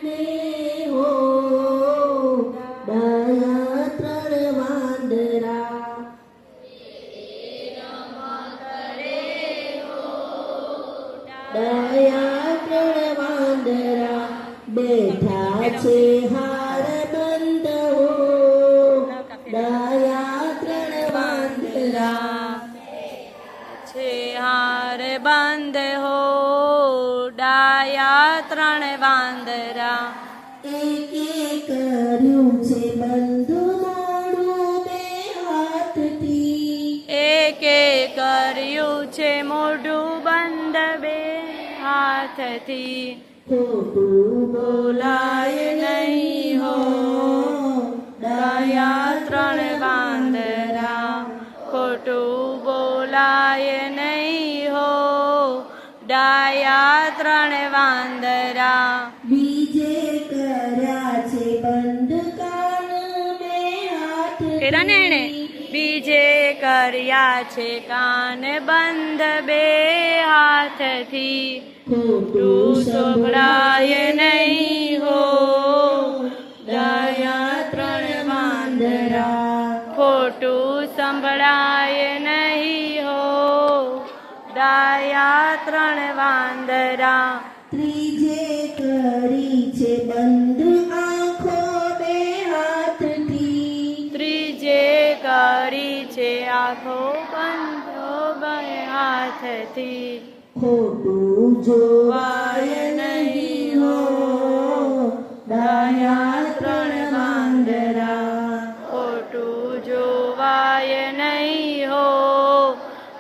હો ડાયા ત્રણ વાંદરા ડાયા ત્રણ વાંદરા બેઠા છે હાર બંધ હો ડાયા ત્રણ વાંદરા છે હાર બંધ હો ડાયા ત્રણ વાંદરા એકે કર્યું છે બંધુ મોડું બે હાથથી એકે કર્યું છે મોઢું બંધ બે હાથથી ખોટું બોલાય નહીં હો ડાયા ત્રણ વાંદરા ખોટું બોલાય નહીં હો ડાયા ત્રણ વાંદરા બીજે કર્યા છે બંધ કાન બે કર્યા ને એણે હાથથી બીજે કર્યા છે કાન બંધ બે હાથથી ખોટું સંભળાય નહીં હો ડાયા ત્રણ વાંદરા ખોટું સંભળાય નહીં હો ડાયા ત્રણ વાંદરા ત્રીજે કરી છે બંધ આંખો બે હાથથી ત્રીજે કરી છે આંખો બંધો બે હાથથી ખોટું જોવાય નહીં હો ડાયા ત્રણ વાંદરા ખોટું જોવાય નહીં હો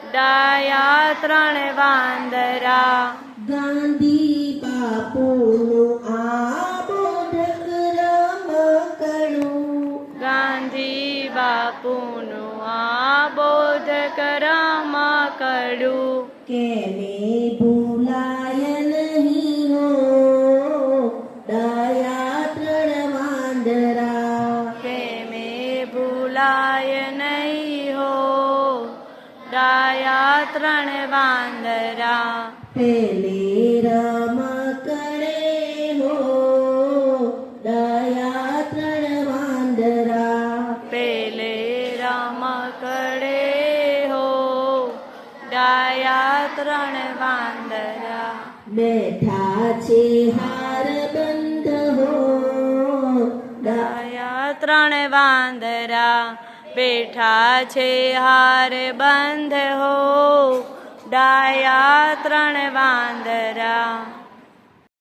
ડાયા ત્રણ વાંદરા ગાંધી બાપુનું આ બોધક રમકડું ગાંધી બાપુનું આ બોધક રમકડું કેને ભૂલાય નહીં હો ડાયા ત્રણ વાંદરા કેમે ભૂલાય નહીં હો ડાયા ત્રણ વાંદરા પેલે રમકડે હો ડાયા ત્રણ વાંદરા પેલે રમકડે હો ડાયા ત્રણ વાંદરા બેઠા છે હાર બંધ હો ડાયા ત્રણ વાંદરા બેઠા છે હાર બંધ હો ડાયા ત્રણ વાંદરા